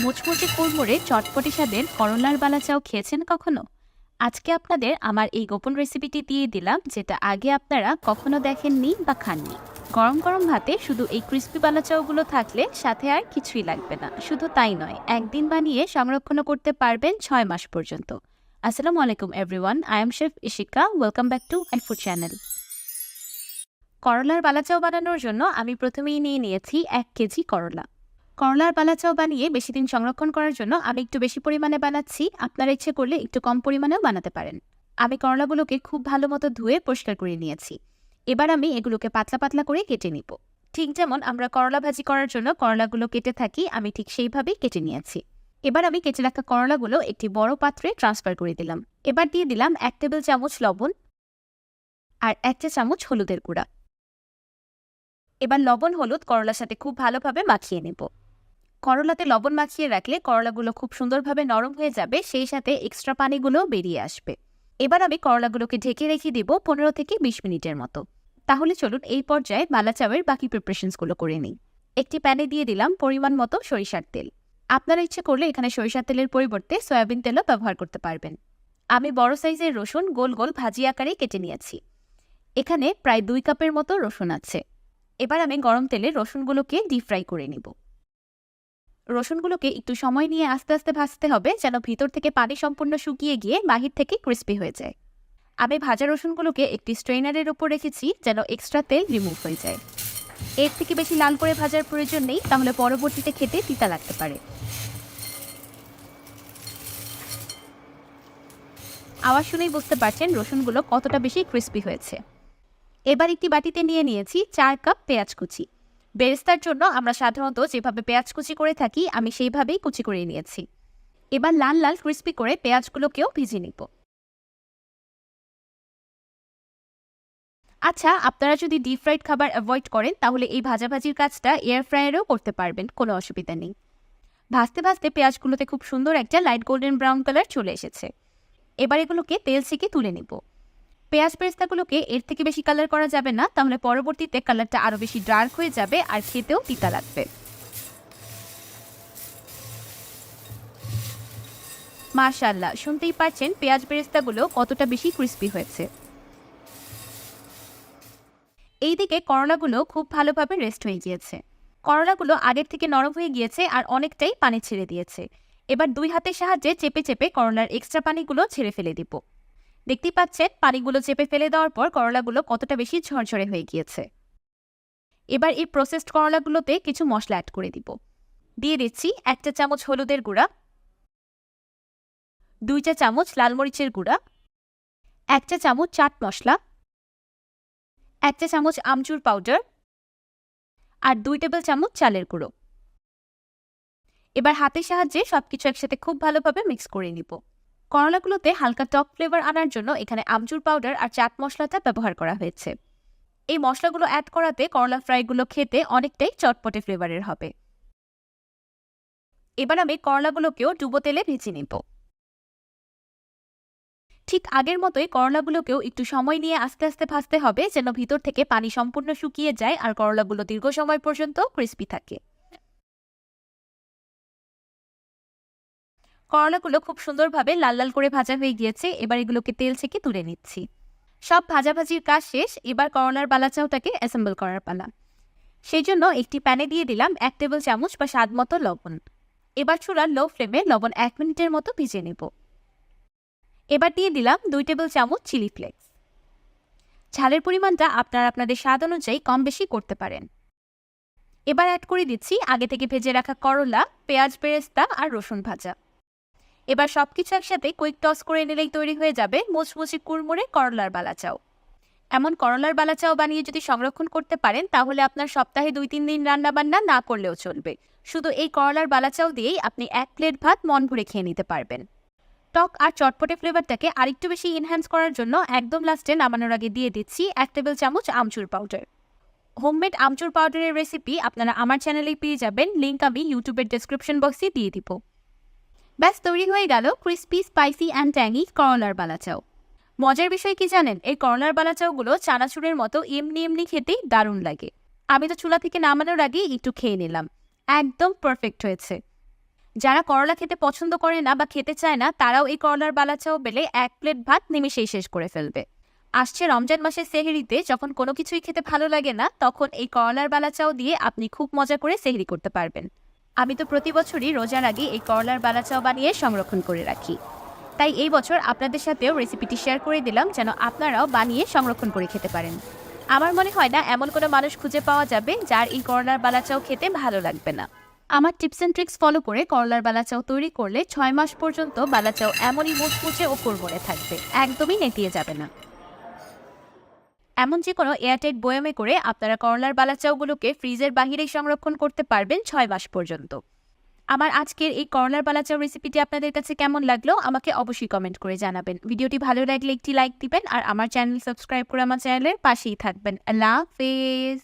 মুচমুচে কুড়মুড়ে চটপটি স্বাদের করলার বালা চাও খেয়েছেন কখনো? আজকে আপনাদের আমার এই গোপন রেসিপিটি দিয়ে দিলাম, যেটা আগে আপনারা কখনো দেখেননি বা খাননি। গরম গরম ভাতে শুধু এই ক্রিস্পি বালা চাওগুলো থাকলে সাথে আর কিছুই লাগবে না। শুধু তাই নয়, একদিন বানিয়ে সংরক্ষণও করতে পারবেন 6 মাস পর্যন্ত। আসসালামু আলাইকুম everyone, I am chef Ishika. Welcome back to my food channel. করলার বালা চাও বানানোর জন্য আমি প্রথমেই নিয়ে নিয়েছি 1 কেজি করলা। করলার বালাচাও বানিয়ে বেশি দিন সংরক্ষণ করার জন্য আমি একটু বেশি পরিমাণে বানাচ্ছি। আপনারা ইচ্ছে করলে একটু কম পরিমাণেও বানাতে পারেন। আমি করলাগুলোকে খুব ভালো মতো ধুয়ে পরিষ্কার করে নিয়েছি। এবার আমি এগুলোকে পাতলা পাতলা করে কেটে নিব। ঠিক যেমন আমরা করলা ভাজি করার জন্য করলাগুলো কেটে থাকি, আমি ঠিক সেইভাবেই কেটে নিয়েছি। এবার আমি কেটে রাখা করলাগুলো একটি বড় পাত্রে ট্রান্সফার করে দিলাম। এবার দিয়ে দিলাম 1 টেবিল চামচ লবণ আর 1 চা চামচ হলুদের গুঁড়া। এবার লবণ হলুদ করলার সাথে খুব ভালোভাবে মাখিয়ে নেব। করলাতে লবণ মাখিয়ে রাখলে করলাগুলো খুব সুন্দরভাবে নরম হয়ে যাবে, সেই সাথে এক্সট্রা পানিগুলো বেরিয়ে আসবে। এবার আমি করলাগুলোকে ঢেকে রেখে দিব 15 থেকে 20 মিনিটের মতো। তাহলে চলুন এই পর্যায়ে বালা চাওয়ের বাকি প্রিপারেশনসগুলো করে নিই। একটি প্যানে দিয়ে দিলাম পরিমাণ মতো সরিষার তেল। আপনারা ইচ্ছে করলে এখানে সরিষার তেলের পরিবর্তে সয়াবিন তেলও ব্যবহার করতে পারবেন। আমি বড় সাইজের রসুন গোল গোল ভাজি আকারে কেটে নিয়েছি। এখানে প্রায় 2 কাপের মতো রসুন আছে। এবার আমি গরম তেলে রসুনগুলোকে ডিপ ফ্রাই করে নিব। রসুনগুলোকে একটু সময় নিয়ে আস্তে আস্তে ভাজতে হবে, যেন ভিতর থেকে পানি সম্পূর্ণ শুকিয়ে গিয়ে বাহির থেকে ক্রিস্পি হয়ে যায়। আমি ভাজা রসুনগুলোকে একটি স্ট্রেনারের উপর রেখেছি, যেন এক্সট্রা তেল রিমুভ হয়ে যায়। এর থেকে বেশি লাল করে ভাজার প্রয়োজন নেই, তাহলে পরবর্তীতে খেতে তিতা লাগতে পারে। আওয়াজ শুনেই বুঝতে পারছেন রসুনগুলো কতটা বেশি ক্রিস্পি হয়েছে। এবার একটি বাটিতে নিয়ে নিয়েছি 4 কাপ পেঁয়াজ কুচি। বেরেস্তার জন্য আমরা সাধারণত যেভাবে পেঁয়াজ কুচি করে থাকি, আমি সেইভাবেই কুচি করে নিয়েছি। এবার লাল লাল ক্রিস্পি করে পেঁয়াজগুলোকেও ভেজে নিব। আচ্ছা, আপনারা যদি ডিপ ফ্রাইড খাবার অ্যাভয়েড করেন, তাহলে এই ভাজাভাজির কাজটা এয়ার ফ্রায়ারেও করতে পারবেন, কোনো অসুবিধা নেই। ভাজতে ভাজতে পেঁয়াজগুলোতে খুব সুন্দর একটা লাইট গোল্ডেন ব্রাউন কালার চলে এসেছে। এবার এগুলোকে তেল ছেঁকে তুলে নিব। পেঁয়াজ বেরেস্তাগুলোকে এর থেকে বেশি কালার করা যাবে না, তাহলে পরবর্তীতে কালারটা আরও বেশি ডার্ক হয়ে যাবে আর খেতেও তিতা লাগবে। মাশাআল্লাহ, শুনতেই পারছেন পেঁয়াজ বেরেস্তাগুলো কতটা বেশি ক্রিস্পি হয়েছে। এইদিকে করলাগুলো খুব ভালোভাবে রেস্ট হয়ে গিয়েছে। করলাগুলো আগের থেকে নরম হয়ে গিয়েছে আর অনেকটাই পানি ছেড়ে দিয়েছে। এবার 2 হাতের সাহায্যে চেপে চেপে করলার এক্সট্রা পানিগুলো ছেড়ে ফেলে দিব। দেখতেই পাচ্ছেন পানিগুলো চেপে ফেলে দেওয়ার পর করলাগুলো কতটা বেশি ঝরঝরে হয়ে গিয়েছে। এবার এই প্রসেসড করলাগুলোতে কিছু মশলা অ্যাড করে দিব। দিয়ে দিচ্ছি 1 চা চামচ হলুদের গুঁড়া, 2 চা চামচ লাল মরিচের গুঁড়া, 1 চা চামচ চাট মশলা, 1 চা চামচ আমচুর পাউডার আর 2 টেবিল চামচ চালের গুঁড়ো। এবার হাতের সাহায্যে সবকিছু একসাথে খুব ভালোভাবে মিক্স করে নিব। করলাগুলোতে হালকা টক ফ্লেভার আনার জন্য এখানে আমচুর পাউডার আর চাট মশলাটা ব্যবহার করা হয়েছে। এই মশলাগুলো অ্যাড করাতে করলা ফ্রাইগুলো খেতে অনেকটাই চটপটে ফ্লেভারের হবে। এবার আমি করলাগুলোকেও ডুবো তেলে ভেজে নিব। ঠিক আগের মতোই করলাগুলোকেও একটু সময় নিয়ে আস্তে আস্তে ভাজতে হবে, যেন ভিতর থেকে পানি সম্পূর্ণ শুকিয়ে যায় আর করলাগুলো দীর্ঘ সময় পর্যন্ত ক্রিস্পি থাকে। করলাগুলো খুব সুন্দরভাবে লাল লাল করে ভাজা হয়ে গিয়েছে। এবার এগুলোকে তেল ছেঁকে তুলে নিচ্ছি। সব ভাজাভাজির কাজ শেষ। এবার করলার বালাচাওটাকে অ্যাসেম্বল করার পালা। সেই জন্য একটি প্যানে দিয়ে দিলাম 1 টেবিল চামচ বা স্বাদ মতো লবণ। এবার চুলার লো ফ্লেমে লবণ 1 মিনিটের মতো ভিজিয়ে নেব। এবার দিয়ে দিলাম 2 টেবিল চামচ চিলি ফ্লেক্স। ঝালের পরিমাণটা আপনারা আপনাদের স্বাদ অনুযায়ী কম বেশি করতে পারেন। এবার অ্যাড করে দিচ্ছি আগে থেকে ভেজে রাখা করলা, পেঁয়াজ বেরেস্তা আর রসুন ভাজা। এবার সবকিছু একসাথে কুইক টস করে নিলেই তৈরি হয়ে যাবে মুচমুচে কুড়মুড়ে করলার বালাচাও। এমন করলার বালাচাও বানিয়ে যদি সংরক্ষণ করতে পারেন, তাহলে আপনার সপ্তাহে 2-3 দিন রান্না বান্না না করলেও চলবে। শুধু এই করলার বালাচাও দিয়েই আপনি 1 প্লেট ভাত মন ভরে খেয়ে নিতে পারবেন। টক আর চটপটে ফ্লেভারটাকে আরেকটু বেশি এনহ্যান্স করার জন্য একদম লাস্টে নামানোর আগে দিয়ে দিচ্ছি 1 টেবিল চামচ আমচুর পাউডার। হোমমেড আমচুর পাউডারের রেসিপি আপনারা আমার চ্যানেলেই পেয়ে যাবেন, লিঙ্ক আমি ইউটিউবের ডেসক্রিপশন বক্সে দিয়ে দিব। ব্যাস তৈরি হয়ে গেল ক্রিস্পি, স্পাইসি অ্যান্ড ট্যাঙ্গি করলার বালাচাও। মজার বিষয় কি জানেন, এই করলার বালাচাওগুলো চানাচুরের মতো এমনি এমনি খেতেই দারুণ লাগে। আমি তো চুলা থেকে নামানোর আগে একটু খেয়ে নিলাম, একদম পারফেক্ট হয়েছে। যারা করলা খেতে পছন্দ করে না বা খেতে চায় না তারাও এই করলার বালাচাও পেলে 1 প্লেট ভাত নিমেষেই শেষ করে ফেলবে। আসছে রমজান মাসের সেহরিতে যখন কোনো কিছুই খেতে ভালো লাগে না তখন এই করলার বালাচাও দিয়ে আপনি খুব মজা করে সেহরি করতে পারবেন। আমি তো প্রতি বছরই রোজার আগে এই করলার বালাচাও বানিয়ে সংরক্ষণ করে রাখি। তাই এই বছর আপনাদের সাথেও রেসিপিটি শেয়ার করে দিলাম যেন আপনারাও বানিয়ে সংরক্ষণ করে খেতে পারেন। আমার মনে হয় না এমন কোনো মানুষ খুঁজে পাওয়া যাবে যার এই করলার বালাচাও খেতে ভালো লাগবে না। আমার টিপস অ্যান্ড ট্রিক্স ফলো করে করলার বালাচাও তৈরি করলে 6 মাস পর্যন্ত বালাচাও এমনই মুচমুচে ও কুরকুরে থাকবে, একদমই নেতিয়ে যাবে না। এমন যে কোনো এয়ারটাইট বয়ামে করে আপনারা করলার বালাচাওগুলোকে ফ্রিজের বাহিরেই সংরক্ষণ করতে পারবেন 6 মাস পর্যন্ত। আমার আজকের এই করলার বালাচাও রেসিপিটি আপনাদের কাছে কেমন লাগলো আমাকে অবশ্যই কমেন্ট করে জানাবেন। ভিডিওটি ভালো লাগলে একটি লাইক দিবেন আর আমার চ্যানেল সাবস্ক্রাইব করে আমার চ্যানেলের পাশেই থাকবেন। আল্লাহ হাফেজ।